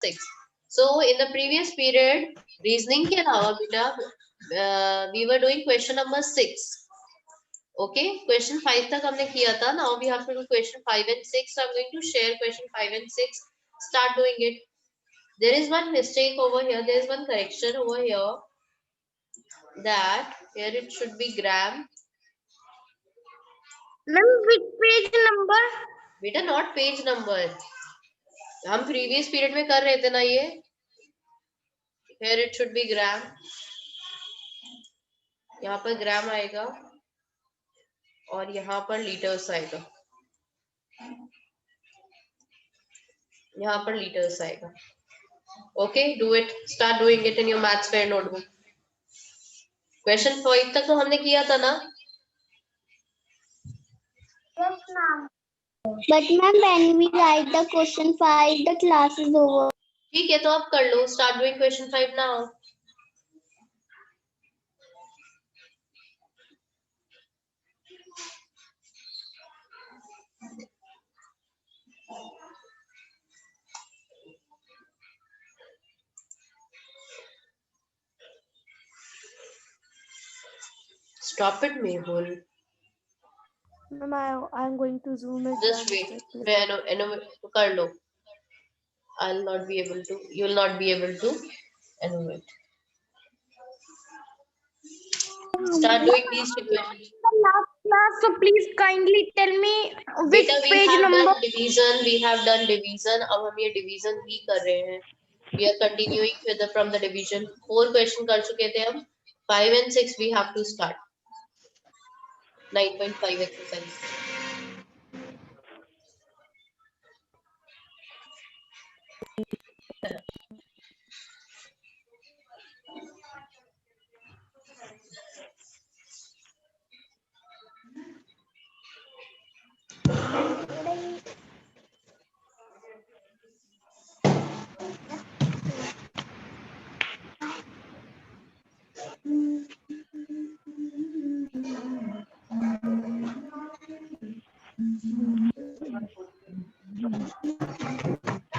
6. So in the previous period, reasoning के अलावा बेटा we were doing question number 6. Okay, question 5 तक हमने किया था. Now we have to do question 5 and 6. So I'm going to share question 5 and 6. Start doing it. There is one mistake over here. There is one correction over here. That here it should be gram. Ma'am, which page number? बेटा not page number. हम previous period में कर रहे थे ना ये. Here it should be gram. यहाँ पर ग्राम आएगा और यहाँ पर लीटर्स आएगा. यहाँ पर लीटर्स आएगा. Okay, do it. Start doing it in your maths fair notebook. Question 5 तक तो हमने किया था ना. Yes, ma'am. But ma'am, when we write the question 5, the class is over. ठीक है, तो आप कर लो. Start doing question 5 now. Stop it, Mehul. Ma'am, I'm going to zoom it. Just wait. कर लो. I'll not be able to. You will not be able to enumerate. Start doing these two questions. The last class, so please kindly tell me which Beta, we page have number. done division. We have done division. अब हम ये division ही कर रहे हैं. We are continuing with the from the division. 4 question कर चुके थे हम. 5 and 6 we have to start. 9.5 exercise.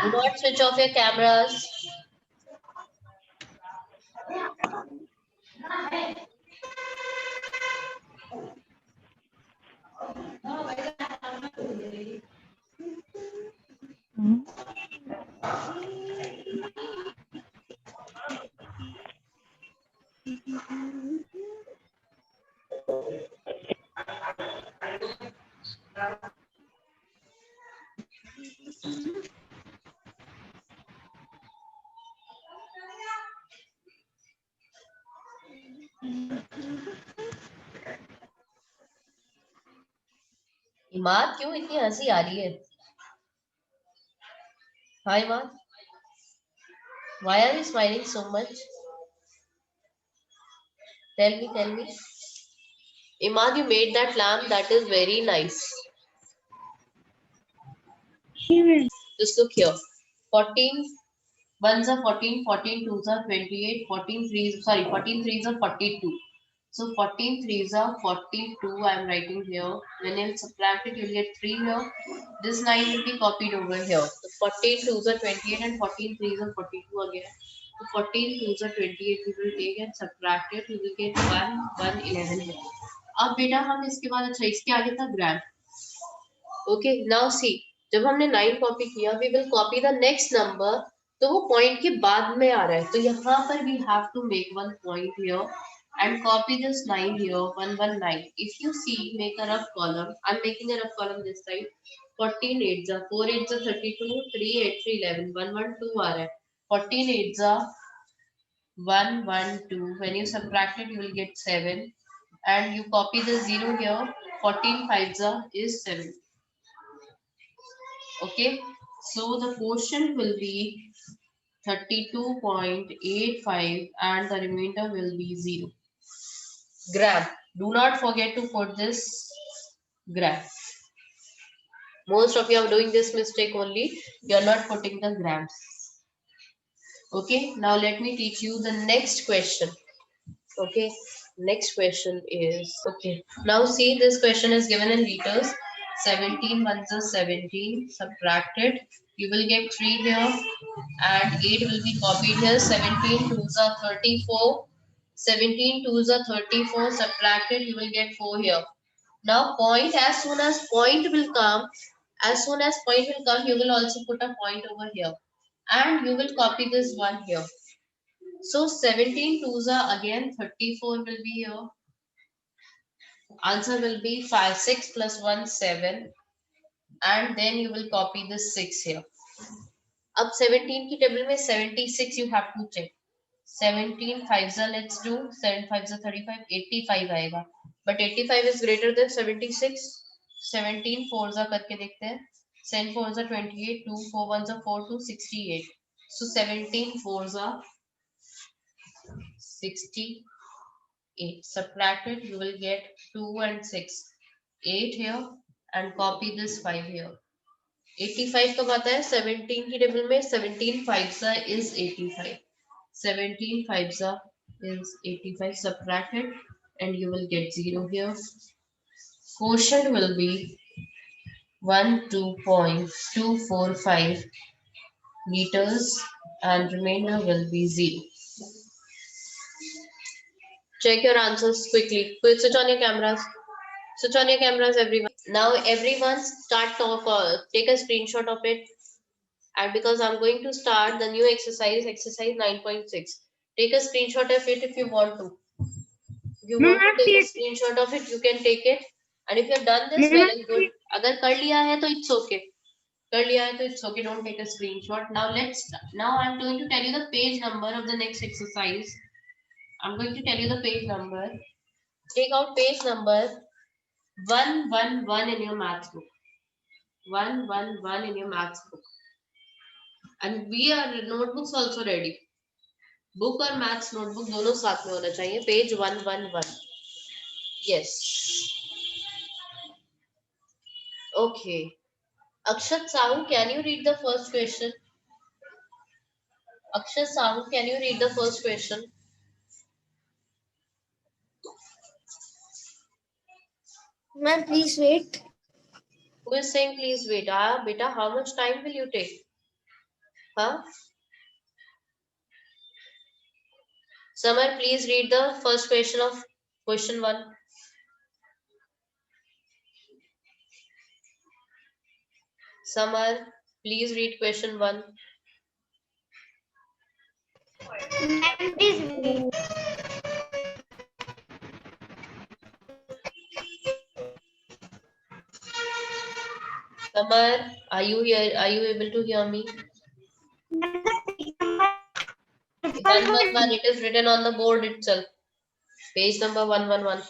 Do not switch off your cameras. Imad क्यों इतनी हंसी आ रही है? Hi, Iman. Why are you smiling so much? Tell me, tell me. Imad, you made that lamp. That is very nice. Just look here. 14 ones are 14, 14 twos are 28, 14 threes, sorry, 14 threes are 42. So 14 threes are 42. I am writing here. When you subtract it, you will get 3 here. This 9 will be copied over here. So 14 twos are 28 and 14 threes are 42 again. So 14 twos are 28. We will take and subtract it. We will get 1, 1, 11 here. अब बेटा हम इसके बाद अच्छा इसके आगे था ग्राम. Okay, now see. जब हमने 9 कॉपी किया, we will copy the next number. तो वो पॉइंट के बाद में आ रहा है. तो यहाँ पर we have to make one point here and copy this 9 here. 119. If you see, make a rough column. I'm making a rough column this side. 14 8s are 4 8s are 32. 3 8 3 11. 112 आ रहा है. 14 8s are 112. When you subtract it, you will get 7. And you copy the 0 here. 14 5s are is 7. Okay, so the quotient will be 32.85 and the remainder will be 0. Gram. Do not forget to put this gram. Most of you are doing this mistake only. You are not putting the grams. Okay, now let me teach you the next question. Okay, next question is, okay, now see this question is given in liters. 17 ones are 17, subtracted. You will get 3 here and 8 will be copied here. 17 twos are 34. 17 twos are 34. Subtracted, you will get 4 here. Now point, as soon as point will come, you will also put a point over here. And you will copy this one here. So 17 twos are again 34 will be here. Answer will be 5, 6 plus 1, 7. And then you will copy this 6 here. अब 17 की table में 76 you have to check. 17 5 let's do 7 5 35, 85 आएगा. But 85 is greater than 76. 17 4 करके देखते हैं. 7 4 28, 2 4 1 4 2 68. So 17 4 68. Subtracted, you will get 2 and 6. 8 here and copy this 5 here. 85 कब आता है? 17 की टेबल में 17 5 is 85. 17 5 is 85. Subtracted and you will get 0 here. Quotient will be 12.245 liters and remainder will be 0. Check your answers quickly. Quick, switch on your cameras. Switch on your cameras, everyone. Now everyone start talk. Take a screenshot of it. And because I'm going to start the new exercise 9.6. Take a screenshot of it if you want to. If you want to take a screenshot of it, you can take it. And if you have done this, well and good. अगर कर लिया है तो it's okay. कर लिया है तो it's okay. Don't take a screenshot. Now I'm going to tell you the page number of the next exercise. I'm going to tell you the page number. Take out page number 111 in your maths book. 111 in your maths book. And we are notebooks also ready. Book और maths notebook दोनों साथ में होना चाहिए. Page 111. Yes. Okay. Akshat Sahu, can you read the first question? Akshat Sahu, can you read the first question? Ma'am, please wait. Who is saying please wait? Beta, how much time will you take? Huh? Samar, please read the first question of question 1. Samar, please read question 1. Ma'am, please wait. Samar, are you here? Are you able to hear me? 111, it is written on the board itself. Page number 111.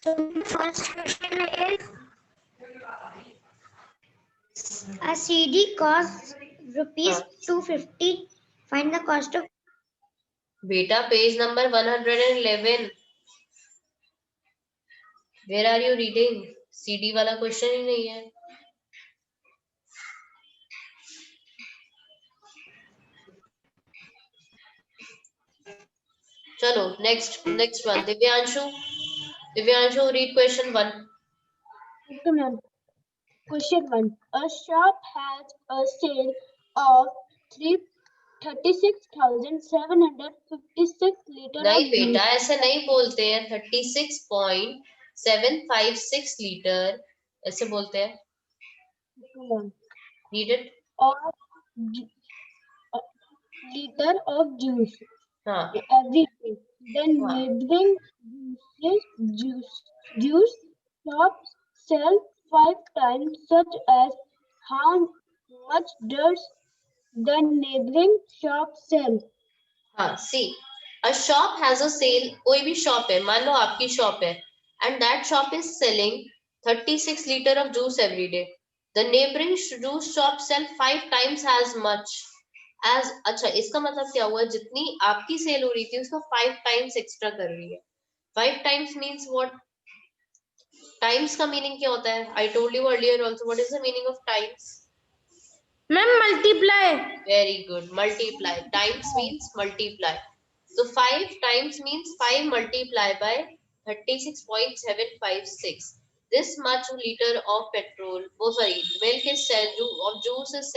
So the first question is a CD costs rupees 250. Find the cost of. Beta, page number 111. Where are you reading? CD वाला question ही नहीं है. चलो, next one. Divyanshu, read question 1. Okay, ma'am. Question 1. A shop has a sale of 36,756 liters नहीं of बेटा, ऐसे नहीं बोलते हैं. 36.756 लीटर ऐसे बोलते हैं. Read it. liter of juice हाँ. every day. Then neighboring juice shops sell 5 times such as how much does the neighboring shop sell? हाँ, see, a shop has a sale. कोई भी shop है, मान लो आपकी shop है, and that shop is selling 36 liter of juice every day. The neighboring juice shop sell 5 times as much as. अच्छा, इसका मतलब क्या हुआ? जितनी आपकी सेल हो रही थी उसका 5 times extra कर रही है. 5 times means what? Times का meaning क्या होता है? I told you earlier also. What is the meaning of times? Ma'am multiply. Very good. Multiply. Times means multiply. So 5 times means 5 multiplied by 36.756. This much liter of petrol, oh sorry, milk is of juice is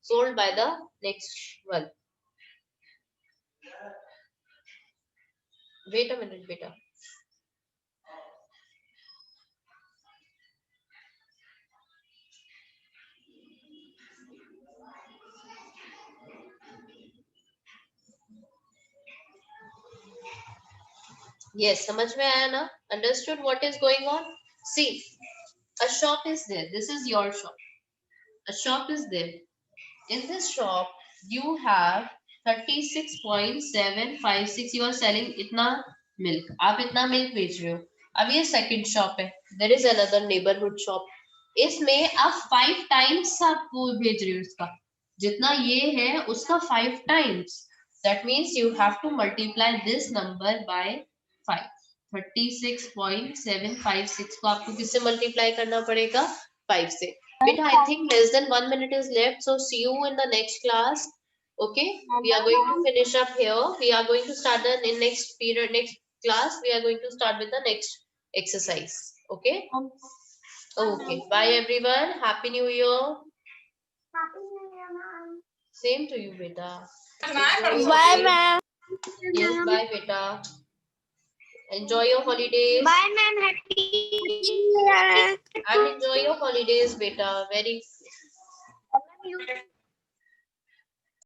sold by the next one. Wait a minute, beta. Yes, समझ में आया ना? Understood what is going on? See, a shop is there. This is your shop. A shop is there. In this shop, you have 36.756. You are selling इतना milk. आप इतना milk बेच रहे हो. अब ये second shop है. There is another neighborhood shop. इसमें आप 5 times आप वो भेज रहे हो इसका. जितना ये है उसका 5 times. That means you have to multiply this number by 5. 36.756 को आपको किससे मल्टीप्लाई करना पड़ेगा? 5 से. Beta, I think less than 1 minute is left, so see you in the next class. Okay, we are going to finish up here. We are going to start the next period, next class. We are going to start with the next exercise. Okay. Okay. Bye everyone. Happy New Year. Happy New Year, ma'am. Same to you, beta. Bye ma'am. Yes, bye, beta. Enjoy your holidays. Bye, ma'am. Happy And enjoy your holidays, beta. Very. New Year.